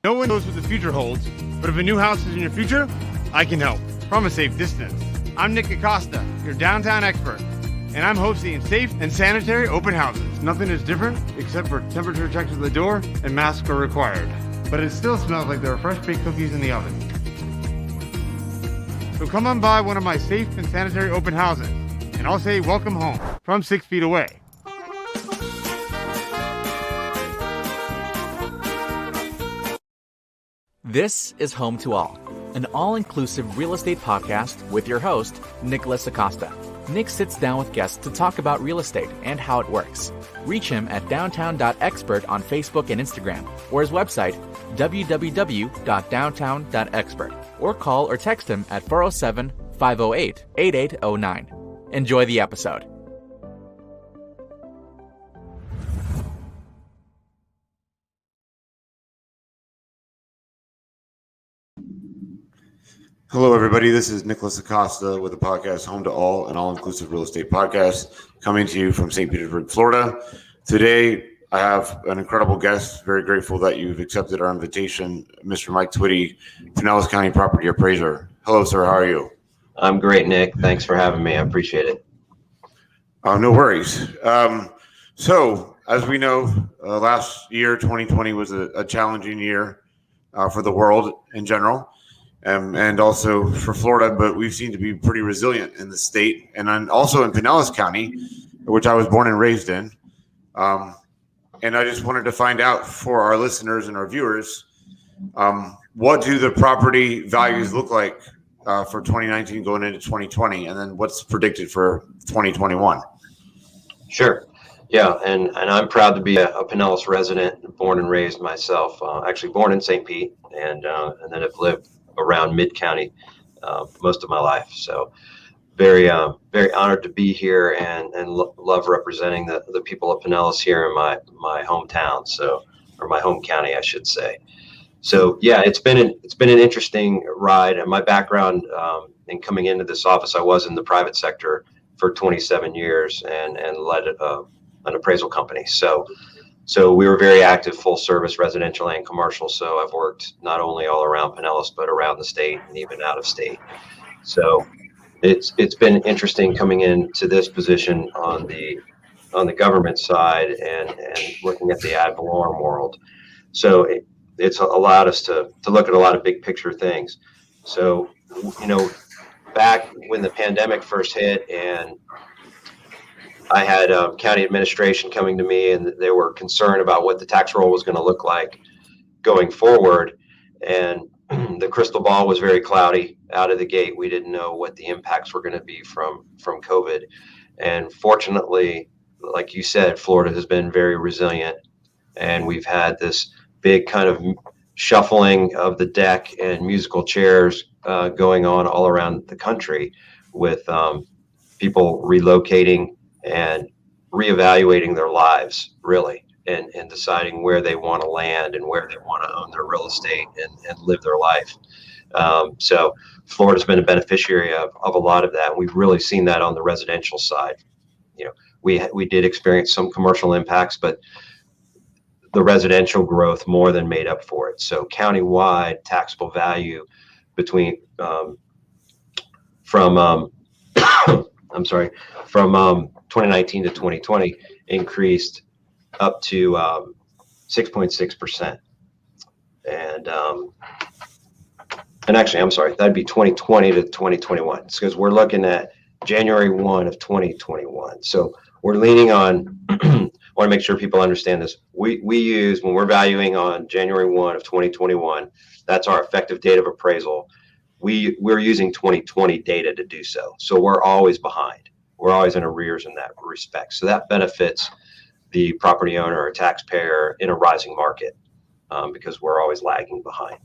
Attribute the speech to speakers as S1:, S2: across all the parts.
S1: No one knows what the future holds, but if a new house is in your future, I can help from a safe distance. I'm Nick Acosta, your downtown expert, and I'm hosting safe and sanitary open houses. Nothing is different except for temperature checks at the door and masks are required. But it still smells like there are fresh baked cookies in the oven. So come on by one of my safe and sanitary open houses, and I'll say welcome home from 6 feet away.
S2: This is Home2All, an all-inclusive real estate podcast with your host, Nicholas Acosta. Nick sits down with guests to talk about real estate and how it works. Reach him at downtown.expert on Facebook and Instagram, or his website, www.downtown.expert, or call or text him at 407-508-8809. Enjoy the episode.
S3: Hello, everybody. This is Nicholas Acosta with the podcast Home2All, an all-inclusive real estate podcast, coming to you from St. Petersburg, Florida. Today, I have an incredible guest. Very grateful that you've accepted our invitation, Mr. Mike Twitty, Pinellas County Property Appraiser. Hello, sir. How are you?
S4: I'm great, Nick. Thanks for having me. I appreciate it.
S3: No worries. So, as we know, last year, 2020, was a challenging year for the world in general. And also for Florida, but we've seemed to be pretty resilient in the state. And then also in Pinellas County, which I was born and raised in. And I just wanted to find out for our listeners and our viewers, what do the property values look like for 2019 going into 2020? And then what's predicted for 2021?
S4: Sure. Yeah, and I'm proud to be a Pinellas resident, born and raised myself. Actually born in St. Pete, and then have lived around Mid-County most of my life. So very honored to be here and love representing the people of Pinellas here in my hometown, or my home county, I should say. So yeah, it's been an interesting ride. And my background in coming into this office, I was in the private sector for 27 years and led an appraisal company. So we were very active, full service, residential and commercial. So I've worked not only all around Pinellas, but around the state and even out of state. So it's been interesting coming into this position on the government side and looking at the ad valorem world. So it's allowed us to look at a lot of big picture things. So, back when the pandemic first hit and I had county administration coming to me, and they were concerned about what the tax roll was going to look like going forward. And the crystal ball was very cloudy out of the gate. We didn't know what the impacts were going to be from COVID. And fortunately, like you said, Florida has been very resilient, and we've had this big kind of shuffling of the deck and musical chairs going on all around the country, with people relocating and reevaluating their lives, really, and deciding where they want to land and where they want to own their real estate and live their life. So Florida's been a beneficiary of a lot of that. And we've really seen that on the residential side. We did experience some commercial impacts, but the residential growth more than made up for it. So countywide taxable value between from 2019 to 2020 increased up to 6.6%. And actually, I'm sorry, that'd be 2020 to 2021, because we're looking at January 1 of 2021. So we're leaning on, I want to make sure people understand this. We use, when we're valuing on January 1 of 2021, that's our effective date of appraisal. We're using 2020 data to do so. So we're always behind. We're always in arrears in that respect. So that benefits the property owner or taxpayer in a rising market, because we're always lagging behind,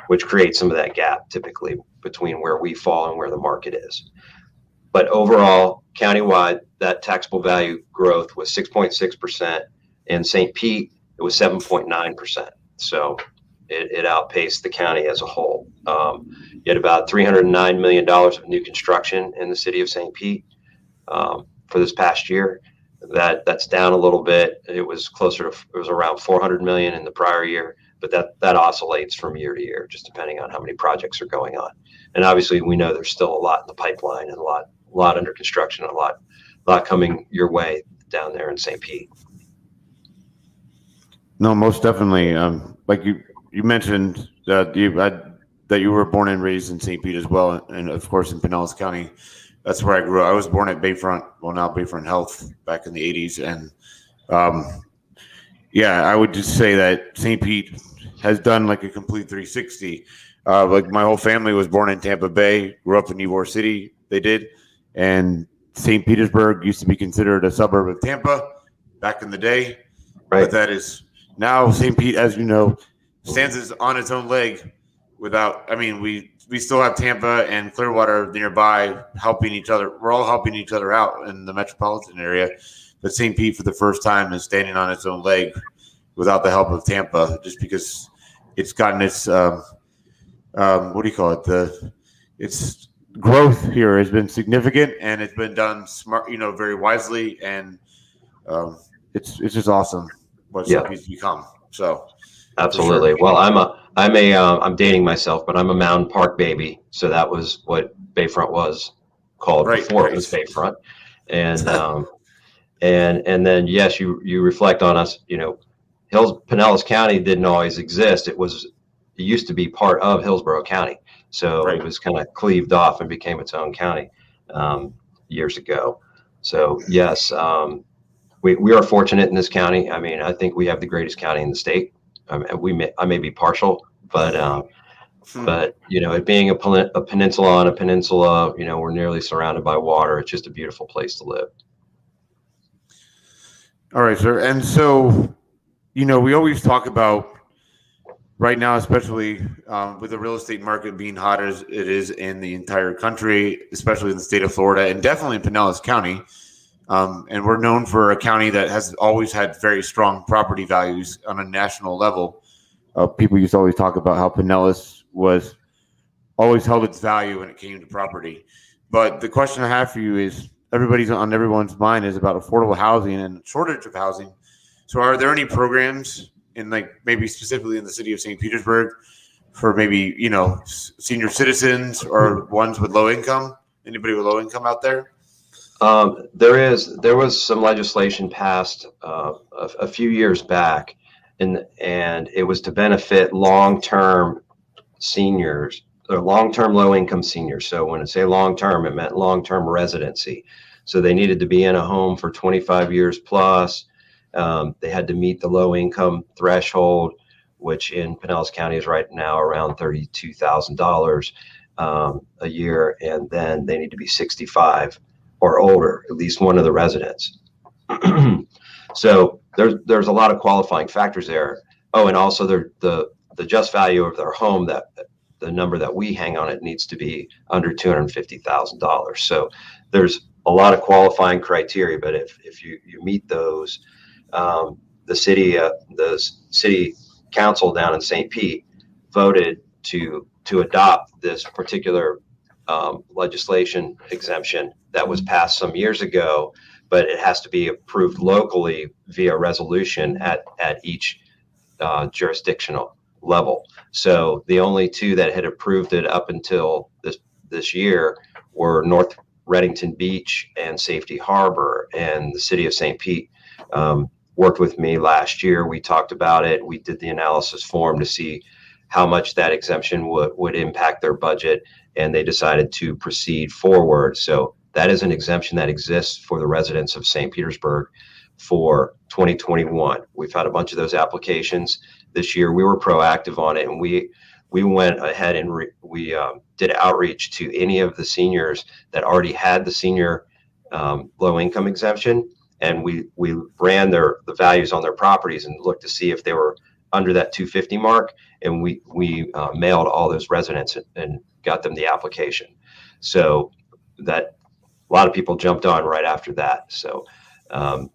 S4: which creates some of that gap typically between where we fall and where the market is. But overall, countywide, that taxable value growth was 6.6%. In St. Pete, it was 7.9%. So it outpaced the county as a whole. You had about $309 million of new construction in the city of St. Pete for this past year. That's down a little bit. It was around $400 million in the prior year. but that oscillates from year to year, just depending on how many projects are going on. And obviously, we know there's still a lot in the pipeline and a lot under construction, a lot coming your way down there in St. Pete.
S3: No, most definitely. Like you mentioned that you were born and raised in St. Pete as well, and of course in Pinellas County. That's where I grew up. I was born at Bayfront, well now Bayfront Health, back in the 80s, and yeah, I would just say that St. Pete has done like a complete 360. Like my whole family was born in Tampa Bay, grew up in Ybor City. They did, and St. Petersburg used to be considered a suburb of Tampa back in the day,
S4: Right.
S3: but that is now St. Pete, as you know, stands on its own leg. We still have Tampa and Clearwater nearby helping each other. We're all helping each other out in the metropolitan area. But St. Pete, for the first time, is standing on its own leg without the help of Tampa, just because it's gotten its what do you call it? Its growth here has been significant, and it's been done smart, very wisely, and it's just awesome what St. Pete's become. So.
S4: Absolutely.
S3: Sure.
S4: Well, I'm dating myself, but I'm a Mountain Park baby. So that was what Bayfront was called before it was Bayfront. And, and then, yes, you reflect on us, Pinellas County didn't always exist. It used to be part of Hillsborough County. So It was kind of cleaved off and became its own county, years ago. So yes, we are fortunate in this county. I mean, I think we have the greatest county in the state. I may be partial, but it being a peninsula on a peninsula, we're nearly surrounded by water. It's just a beautiful place to live.
S3: All right, sir. And so, we always talk about right now, especially with the real estate market being hot as it is in the entire country, especially in the state of Florida and definitely in Pinellas County. And we're known for a county that has always had very strong property values on a national level. People used to always talk about how Pinellas was always held its value when it came to property. But the question I have for you is, everyone's mind is about affordable housing and shortage of housing. So are there any programs in maybe specifically in the city of St. Petersburg for maybe, senior citizens or ones with low income? Anybody with low income out there?
S4: There was some legislation passed a few years back, and it was to benefit long-term seniors or long-term low-income seniors. So when I say long-term, it meant long-term residency. So they needed to be in a home for 25 years plus. They had to meet the low-income threshold, which in Pinellas County is right now around $32,000 a year, and then they need to be 65 or older, at least one of the residents. So there's a lot of qualifying factors there. Oh, and also the just value of their home, that the number that we hang on it needs to be under $250,000. So there's a lot of qualifying criteria, but if you meet those, the city council down in St. Pete voted to adopt this particular legislation exemption that was passed some years ago, but it has to be approved locally via resolution at each jurisdictional level. So the only two that had approved it up until this year were North Reddington Beach and Safety Harbor, and the city of St. Pete worked with me last year. We talked about it. We did the analysis form to see how much that exemption would impact their budget, and they decided to proceed forward. So that is an exemption that exists for the residents of St. Petersburg for 2021. We've had a bunch of those applications this year. We were proactive on it, and we went ahead and we did outreach to any of the seniors that already had the senior low income exemption, and we ran the values on their properties and looked to see if they were under that 250 mark, and we mailed all those residents and got them the application. So that a lot of people jumped on right after that. So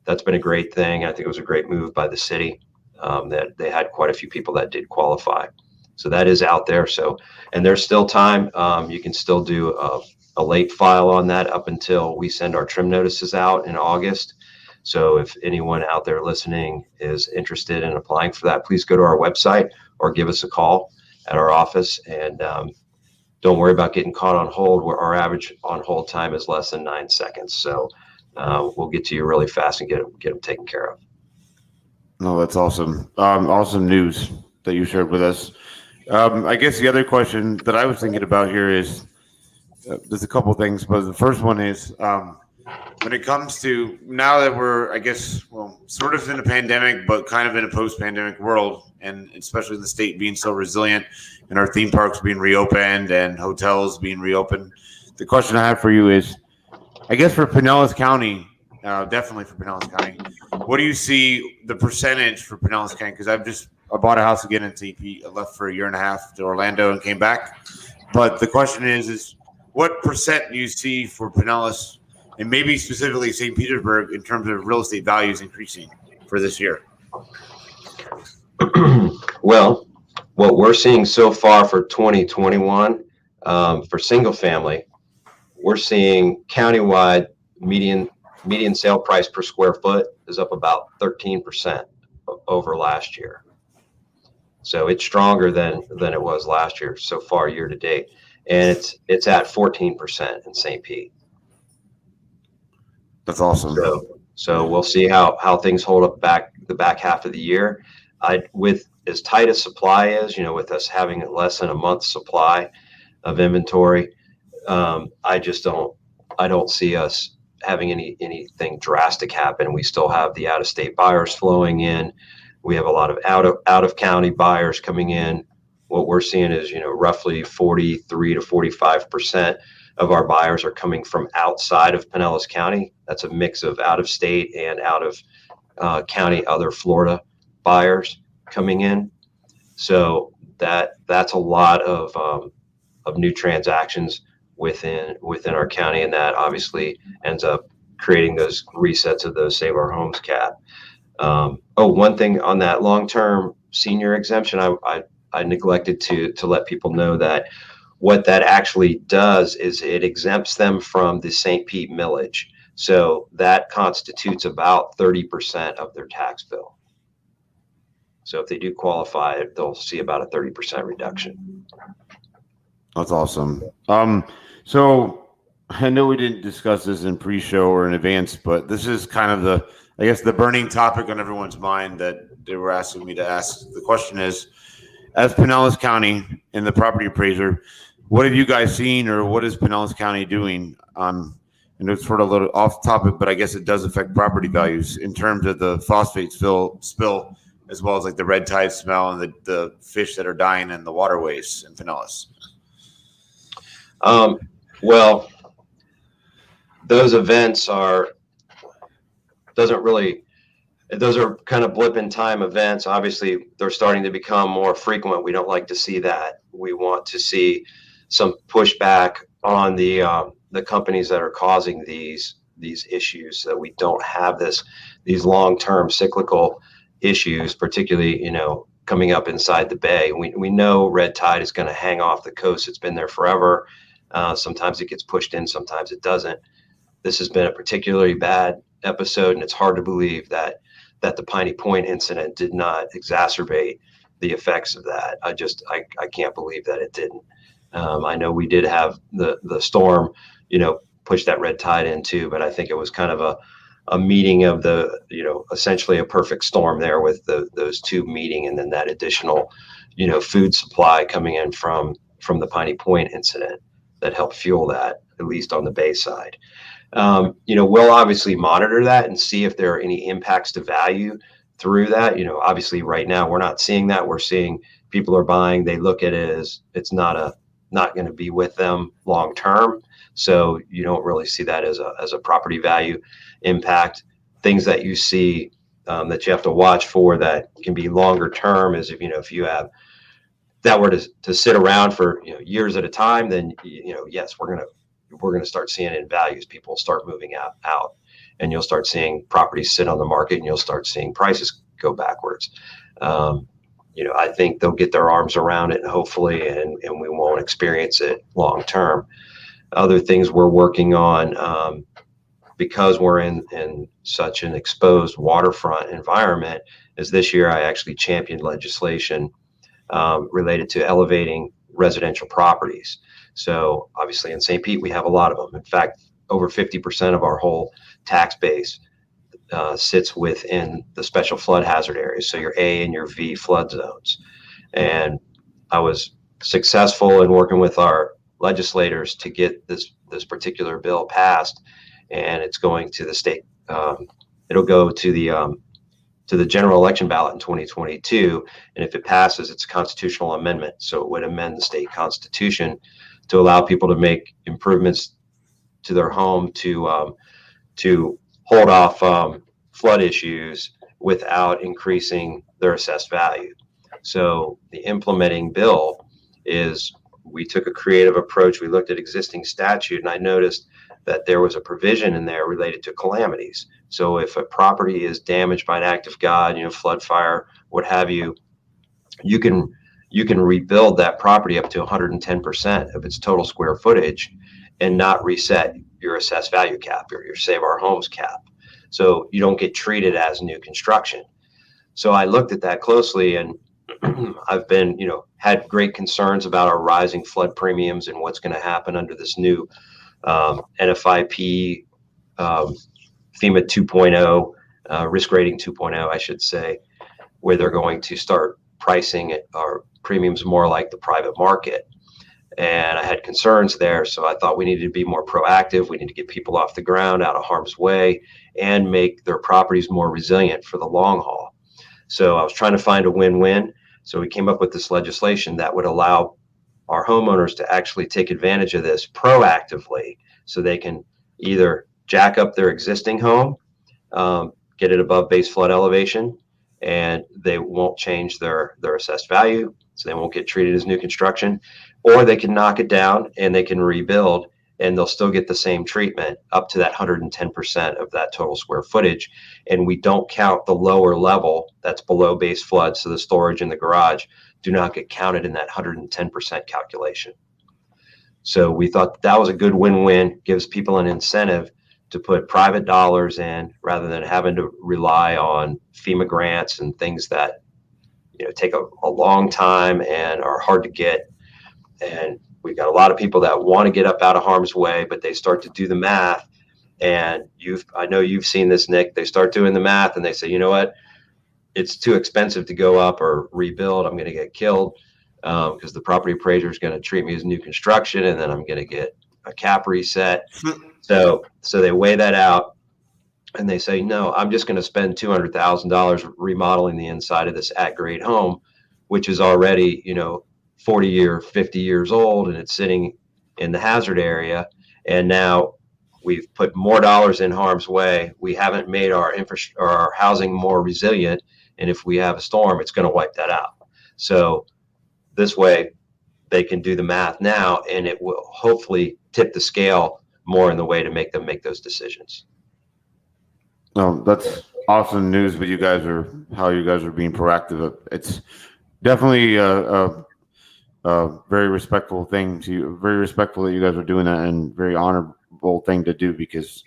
S4: that's been a great thing. I think it was a great move by the city, that they had quite a few people that did qualify. So that is out there. So, and there's still time. You can still do a late file on that up until we send our trim notices out in August. So if anyone out there listening is interested in applying for that, please go to our website or give us a call at our office. And don't worry about getting caught on hold, where our average on hold time is less than 9 seconds. So we'll get to you really fast and get them taken care of.
S3: No, that's awesome. Awesome news that you shared with us. I guess the other question that I was thinking about here is, there's a couple things, but the first one is, when it comes to now that we're, I guess, well, sort of in a pandemic, but kind of in a post-pandemic world, and especially the state being so resilient and our theme parks being reopened and hotels being reopened, the question I have for you is, I guess for Pinellas County, definitely for Pinellas County, what do you see the percentage for Pinellas County? Because I bought a house again in St. Pete. I left for a year and a half to Orlando and came back. But the question is what percent do you see for Pinellas, and maybe specifically St. Petersburg, in terms of real estate values increasing for this year?
S4: Well, what we're seeing so far for 2021, for single family, we're seeing countywide median sale price per square foot is up about 13% over last year. So it's stronger than it was last year so far year to date. And it's at 14% in St. Pete.
S3: That's awesome.
S4: So we'll see how things hold up the back half of the year. With as tight as supply is, with us having less than a month's supply of inventory, I don't see us having anything drastic happen. We still have the out-of-state buyers flowing in. We have a lot of out of county buyers coming in. What we're seeing is, roughly 43 to 45% of our buyers are coming from outside of Pinellas County. That's a mix of out of state and out of county, other Florida buyers coming in. So that's a lot of new transactions within our county, and that obviously ends up creating those resets of those Save Our Homes cap. One thing on that long-term senior exemption, I neglected to let people know that what that actually does is it exempts them from the St. Pete millage. So that constitutes about 30% of their tax bill. So if they do qualify, they'll see about a 30% reduction.
S3: That's awesome. So I know we didn't discuss this in pre-show or in advance, but this is kind of the burning topic on everyone's mind that they were asking me to ask. The question is, as Pinellas County and the property appraiser, what have you guys seen, or what is Pinellas County doing? And it's sort of a little off topic, but I guess it does affect property values in terms of the phosphate spill, as well as like the red tide smell and the fish that are dying in the waterways in Pinellas.
S4: Well, those events those are kind of blip in time events. Obviously, they're starting to become more frequent. We don't like to see that. We want to see some pushback on the companies that are causing these issues, so that we don't have these long-term cyclical issues, particularly, coming up inside the bay. We know red tide is going to hang off the coast. It's been there forever. Sometimes it gets pushed in, sometimes it doesn't. This has been a particularly bad episode, and it's hard to believe that the Piney Point incident did not exacerbate the effects of that. I can't believe that it didn't. I know we did have the storm, push that red tide in too, but I think it was kind of a meeting of essentially a perfect storm there with those two meeting, and then that additional, food supply coming in from the Piney Point incident that helped fuel that, at least on the bay side. We'll obviously monitor that and see if there are any impacts to value through that. Obviously right now we're not seeing that. We're seeing people are buying. They look at it as it's not going to be with them long term. So you don't really see that as a property value impact. Things that you see that you have to watch for that can be longer term is if you have that were to sit around for years at a time, then yes, we're gonna start seeing it in values. People start moving out, and you'll start seeing properties sit on the market, and you'll start seeing prices go backwards. I think they'll get their arms around it, hopefully, and we won't experience it long term. Other things we're working on, because we're in such an exposed waterfront environment, is this year I actually championed legislation related to elevating residential properties. So obviously in St. Pete, we have a lot of them. In fact, over 50% of our whole tax base sits within the special flood hazard areas. So your A and your V flood zones. And I was successful in working with our legislators to get this particular bill passed, and it's going to the state. It'll go to the general election ballot in 2022, and if it passes, it's a constitutional amendment. So it would amend the state constitution to allow people to make improvements to their home to hold off flood issues without increasing their assessed value. So the implementing bill is, we took a creative approach. We looked at existing statute, and I noticed that there was a provision in there related to calamities. So if a property is damaged by an act of God, flood, fire, what have you, you can rebuild that property up to 110% of its total square footage and not reset your assessed value cap or your Save Our Homes cap. So you don't get treated as new construction. So I looked at that closely, and I've been, had great concerns about our rising flood premiums and what's going to happen under this new NFIP FEMA 2.0, risk rating 2.0, I should say, where they're going to start pricing our premiums more like the private market. And I had concerns there. So I thought we needed to be more proactive. We need to get people off the ground, out of harm's way, and make their properties more resilient for the long haul. So I was trying to find a win-win. So we came up with this legislation that would allow our homeowners to actually take advantage of this proactively, so they can either jack up their existing home, get it above base flood elevation, and they won't change their assessed value, so they won't get treated as new construction, or they can knock it down and they can rebuild, and they'll still get the same treatment up to that 110% of that total square footage. And we don't count the lower level that's below base flood, so the storage in the garage do not get counted in that 110% calculation. So we thought that was a good win-win, gives people an incentive to put private dollars in rather than having to rely on FEMA grants and things that take a long time and are hard to get. And we've got a lot of people that want to get up out of harm's way, but they start to do the math. And I know you've seen this, Nick. They start doing the math and they say, you know what? It's too expensive to go up or rebuild. I'm going to get killed because the property appraiser is going to treat me as new construction, and then I'm going to get a cap reset. So they weigh that out and they say, no, I'm just going to spend $200,000 remodeling the inside of this at-grade home, which is already, 40 or 50 years old, and it's sitting in the hazard area. And now we've put more dollars in harm's way. We haven't made our our housing more resilient. And if we have a storm, it's going to wipe that out. So this way they can do the math now, and it will hopefully tip the scale more in the way to make them make those decisions.
S3: No, that's awesome news. But how you guys are being proactive. It's definitely a very respectful thing very respectful that you guys are doing that, and very honorable thing to do, because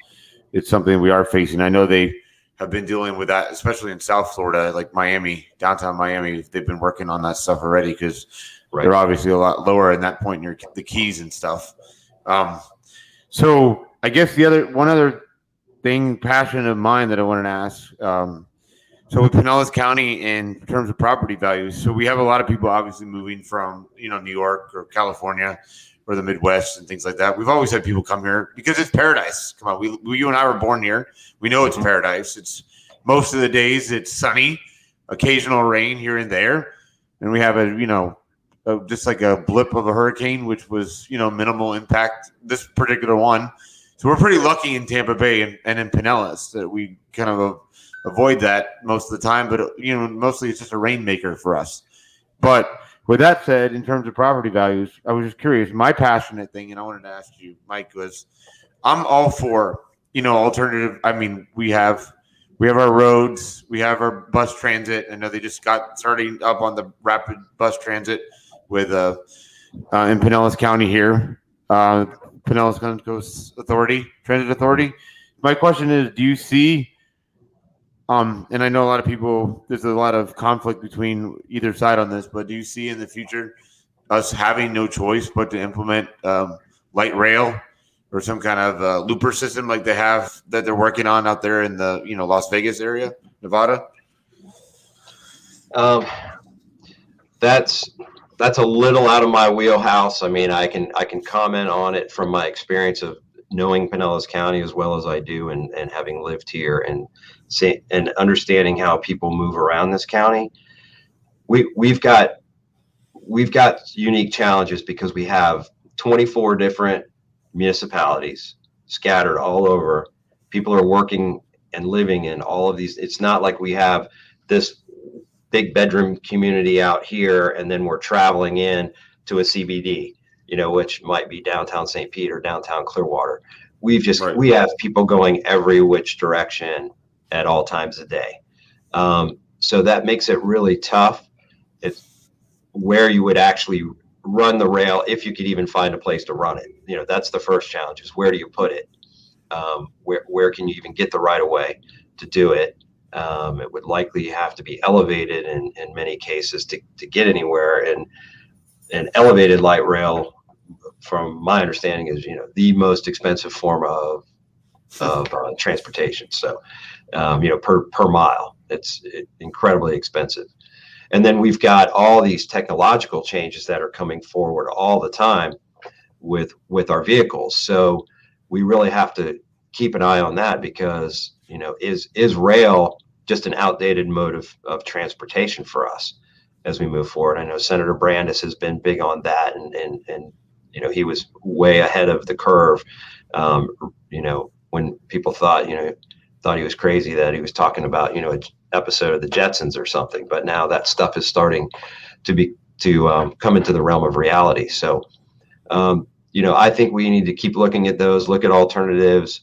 S3: it's something we are facing. I know they have been dealing with that, especially in South Florida, like Miami, downtown Miami. They've been working on that stuff already, because they're obviously a lot lower in that point near the Keys and stuff. So I guess one other passion of mine that I wanted to ask. So with Pinellas County, in terms of property values, so we have a lot of people obviously moving from, New York or California or the Midwest and things like that. We've always had people come here because it's paradise. Come on, you and I were born here. We know it's paradise. It's most of the days it's sunny, occasional rain here and there, and we have just like a blip of a hurricane, which was minimal impact. This particular one, so we're pretty lucky in Tampa Bay and in Pinellas that we kind of avoid that most of the time, but mostly it's just a rainmaker for us. But with that said, in terms of property values, I was just curious. My passionate thing, and I wanted to ask you, Mike, was I'm all for alternative. I mean, we have our roads, we have our bus transit. I know they just got starting up on the rapid bus transit with in Pinellas County here, Pinellas County Transit Authority. my question is, do you see, and I know a lot of people, there's a lot of conflict between either side on this, but do you see in the future us having no choice but to implement light rail or some kind of looper system like they have that they're working on out there in the Las Vegas area, Nevada?
S4: That's a little out of my wheelhouse. I mean, I can comment on it from my experience of knowing Pinellas County as well as I do, and having lived here and understanding how people move around this county. We've got unique challenges because we have 24 different municipalities scattered all over. People are working and living in all of these. It's not like we have this big bedroom community out here and then we're traveling in to a CBD, which might be downtown St. Pete or downtown Clearwater. We have people going every which direction at all times of day. So that makes it really tough. It's where you would actually run the rail, if you could even find a place to run it. That's the first challenge, is where do you put it? Where can you even get the right of way to do it? It would likely have to be elevated in many cases to get anywhere. And elevated light rail, from my understanding, is the most expensive form of transportation. So per mile, it's incredibly expensive. And then we've got all these technological changes that are coming forward all the time with our vehicles. So we really have to keep an eye on that, because is rail just an outdated mode of transportation for us as we move forward? I know Senator Brandis has been big on that, and he was way ahead of the curve. When people thought he was crazy that he was talking about an episode of the Jetsons or something, but now that stuff is starting to come into the realm of reality. So I think we need to keep looking at those, look at alternatives.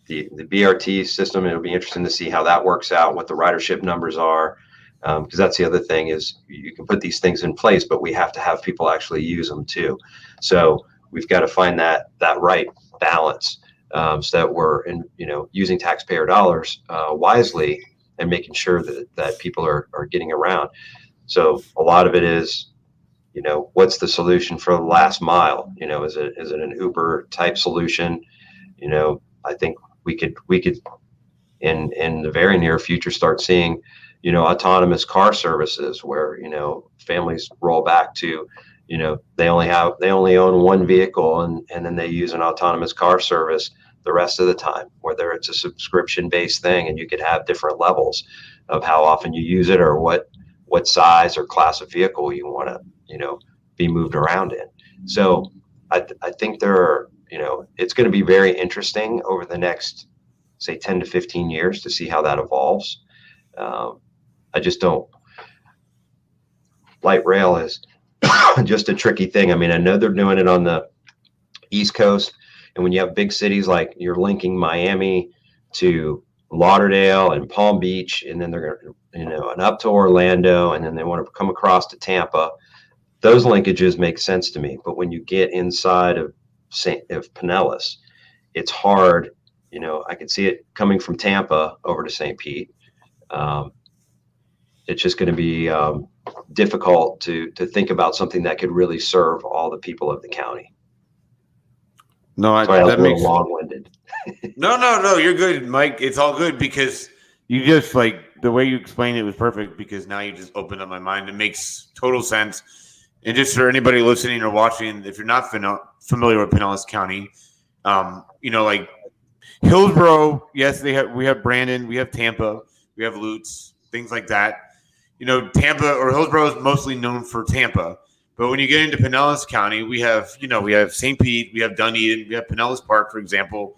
S4: The BRT system, it'll be interesting to see how that works out, what the ridership numbers are, because that's the other thing, is you can put these things in place, but we have to have people actually use them too. So we've got to find that right balance, so that we're using taxpayer dollars wisely and making sure that people are getting around. So a lot of it is, what's the solution for the last mile? Is it an Uber type solution? I think we could in the very near future start seeing autonomous car services where families roll back to they only own one vehicle, and then they use an autonomous car service the rest of the time, whether it's a subscription based thing, and you could have different levels of how often you use it, or what size or class of vehicle you want to be moved around in. So I think there are it's going to be very interesting over the next, say, 10 to 15 years to see how that evolves. I just don't. Light rail is just a tricky thing. I mean, I know they're doing it on the East Coast, and when you have big cities like you're linking Miami to Lauderdale and Palm Beach, and then they're going to, and up to Orlando, and then they want to come across to Tampa. Those linkages make sense to me. But when you get inside of Pinellas, it's hard. I can see it coming from Tampa over to St. Pete. It's just going to be difficult to think about something that could really serve all the people of the county.
S3: No,
S4: that makes long-winded.
S3: No, you're good, Mike. It's all good, because you just, the way you explained it was perfect, because now you just opened up my mind. It makes total sense. And just for anybody listening or watching, if you're not familiar with Pinellas County, Hillsborough, yes, we have Brandon, we have Tampa, we have Lutz, things like that. Tampa or Hillsborough is mostly known for Tampa, but when you get into Pinellas County, we have St. Pete, we have Dunedin, we have Pinellas Park, for example.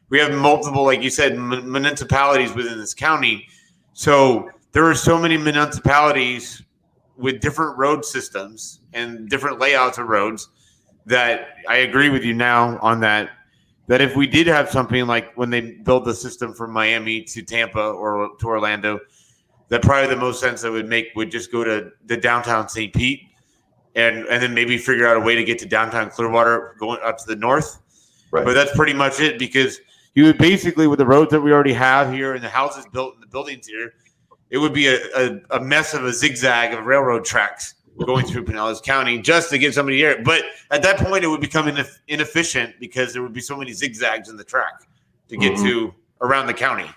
S3: We have multiple, like you said, municipalities within this county. So there are so many municipalities with different road systems and different layouts of roads that I agree with you now on that if we did have something like when they built the system from Miami to Tampa or to Orlando, that probably the most sense that would make would just go to the downtown St. Pete and then maybe figure out a way to get to downtown Clearwater going up to the north. But that's pretty much it, because you would basically, with the roads that we already have here and the houses built and the buildings here, it would be a mess of a zigzag of railroad tracks going through Pinellas County just to get somebody here. But at that point, it would become inefficient because there would be so many zigzags in the track to get to around the county,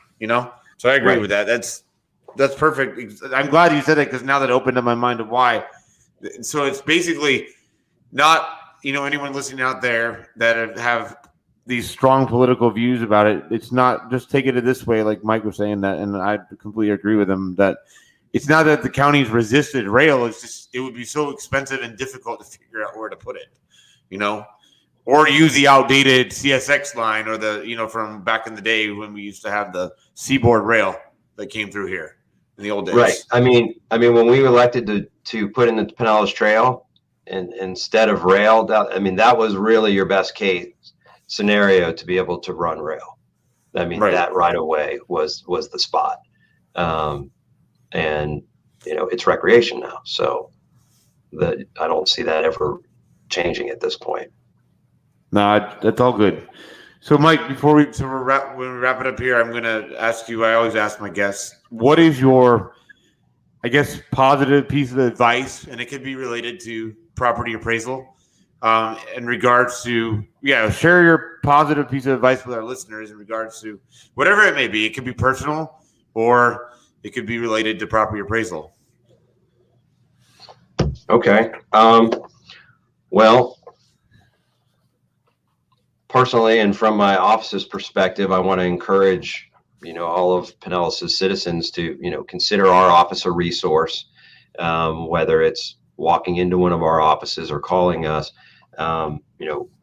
S3: So I agree with that. That's perfect. I'm glad you said it, because now that opened up my mind of why. So it's basically not, anyone listening out there that have these strong political views about it. It's not just take it this way, like Mike was saying that, and I completely agree with him that it's not that the county's resisted rail. It's just it would be so expensive and difficult to figure out where to put it, or use the outdated CSX line or the from back in the day when we used to have the Seaboard Rail that came through here in the old days.
S4: Right. I mean, when we elected to put in the Pinellas Trail and instead of rail, that was really your best case scenario to be able to run rail. That right away was the spot. And it's recreation now. So I don't see that ever changing at this point.
S3: No, that's all good. So Mike, before we wrap it up here, I'm going to ask you, I always ask my guests, what is your, positive piece of advice, and it could be related to property appraisal, in regards to, share your positive piece of advice with our listeners in regards to whatever it may be. It could be personal or it could be related to property appraisal.
S4: Okay. Well, personally, and from my office's perspective, I want to encourage, all of Pinellas' citizens to, consider our office a resource, whether it's walking into one of our offices or calling us.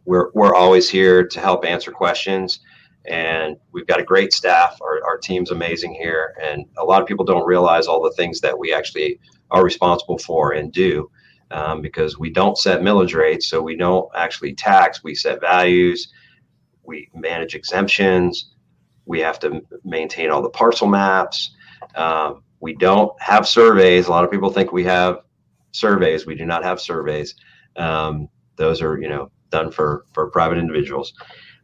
S4: We're always here to help answer questions, and we've got a great staff. Our team's amazing here, and a lot of people don't realize all the things that we actually are responsible for and do, because we don't set millage rates, so we don't actually tax. We set values, we manage exemptions, we have to maintain all the parcel maps. We don't have surveys. A lot of people think we have surveys. We do not have surveys. Those are, done for private individuals.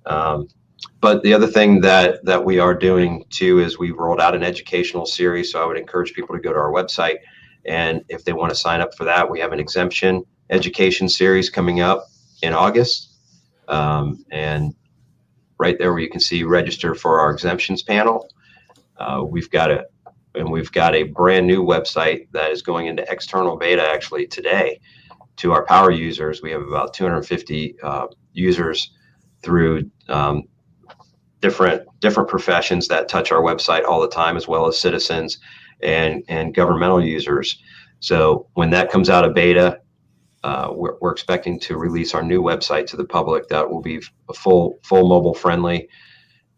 S4: But the other thing that we are doing too is we've rolled out an educational series. So I would encourage people to go to our website, and if they want to sign up for that, we have an exemption education series coming up in August. And right there where you can see register for our exemptions panel. We've got a brand new website that is going into external beta actually today to our power users. We have about 250 users through different professions that touch our website all the time, as well as citizens and governmental users. So when that comes out of beta, we're expecting to release our new website to the public. That will be a full mobile friendly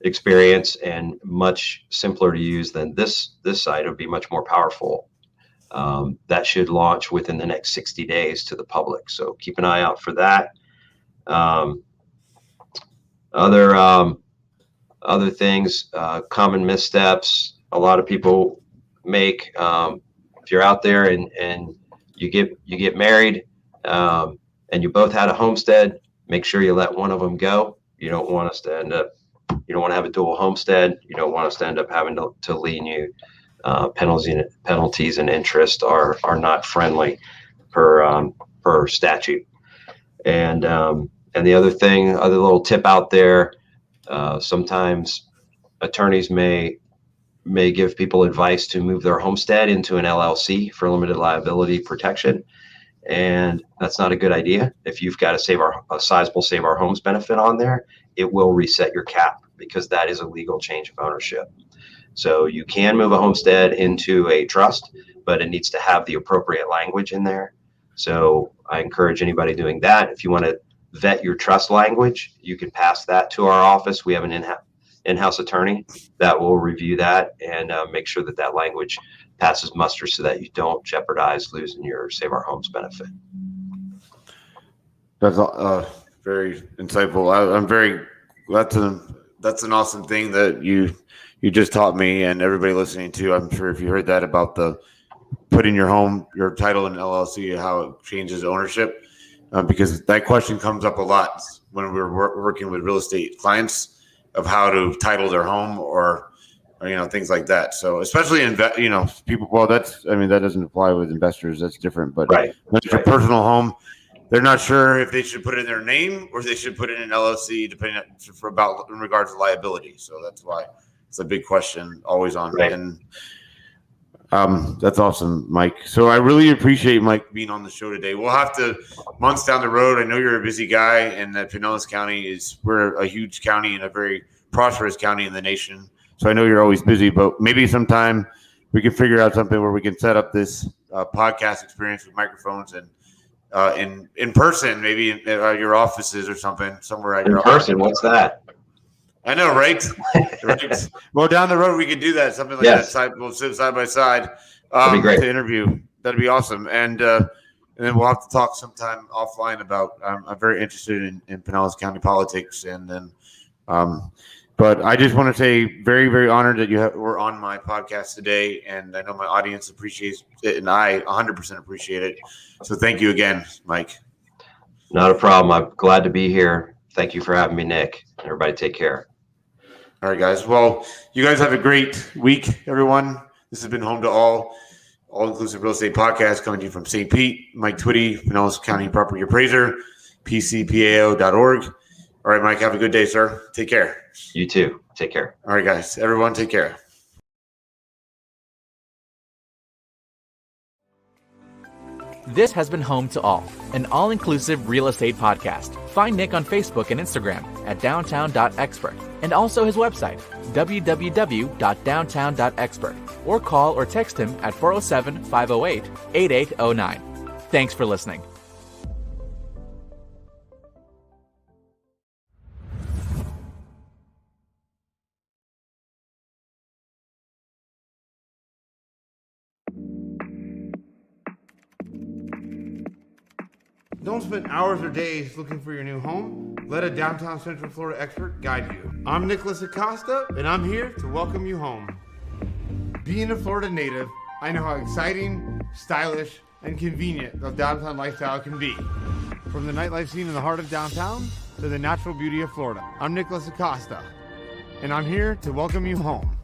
S4: experience and much simpler to use than this site. It'll be much more powerful. That should launch within the next 60 days to the public. So keep an eye out for that. Other things, common missteps a lot of people make. If you're out there and you get married, and you both had a homestead, make sure you let one of them go. You don't want to have a dual homestead. You don't want us to end up having to lien you. Penalties and interest are not friendly per statute. And the other little tip out there, sometimes attorneys may give people advice to move their homestead into an LLC for limited liability protection. And that's not a good idea. If you've got a sizable Save Our Homes benefit on there, it will reset your cap because that is a legal change of ownership. So you can move a homestead into a trust, but it needs to have the appropriate language in there. So I encourage anybody doing that. If you want to vet your trust language, you can pass that to our office. We have an in-house attorney that will review that and make sure that language passes muster so that you don't jeopardize losing your Save Our Homes benefit.
S3: That's very insightful. That's an awesome thing that you just taught me and everybody listening to. I'm sure if you heard that about the putting your title in LLC, how it changes ownership. because that question comes up a lot when we're working with real estate clients of how to title their home or things like that. So especially people. Well, that doesn't apply with investors. That's different. But
S4: Right.
S3: when it's a personal home, they're not sure if they should put it in their name or they should put it in an LLC, depending in regards to liability. So that's why it's a big question always on.
S4: Right.
S3: And that's awesome, Mike. So I really appreciate Mike being on the show today. We'll have to months down the road. I know you're a busy guy, and that Pinellas County we're a huge county and a very prosperous county in the nation. So I know you're always busy, but maybe sometime we can figure out something where we can set up this podcast experience with microphones and in person, maybe in your offices or something somewhere at your
S4: person. What's that?
S3: I know, right? Right. Well, down the road we could do that, something like that. We'll sit side by side
S4: That'd be great.
S3: to interview. That'd be awesome. And then we'll have to talk sometime offline about. I'm very interested in Pinellas County politics, and then. But I just want to say, very, very honored that you were on my podcast today, and I know my audience appreciates it, and I 100% appreciate it. So thank you again, Mike.
S4: Not a problem. I'm glad to be here. Thank you for having me, Nick. Everybody take care.
S3: All right, guys. Well, you guys have a great week, everyone. This has been Home2All, all-inclusive real estate podcast coming to you from St. Pete. Mike Twitty, Pinellas County Property Appraiser, pcpao.org. All right, Mike, have a good day, sir. Take care.
S4: You too. Take care.
S3: All right, guys. Everyone, take care.
S2: This has been Home2All, an all-inclusive real estate podcast. Find Nick on Facebook and Instagram at downtown.expert, and also his website, www.downtown.expert, or call or text him at 407-508-8809. Thanks for listening.
S1: Don't spend hours or days looking for your new home. Let a downtown Central Florida expert guide you. I'm Nicholas Acosta, and I'm here to welcome you home. Being a Florida native, I know how exciting, stylish, and convenient the downtown lifestyle can be. From the nightlife scene in the heart of downtown to the natural beauty of Florida. I'm Nicholas Acosta, and I'm here to welcome you home.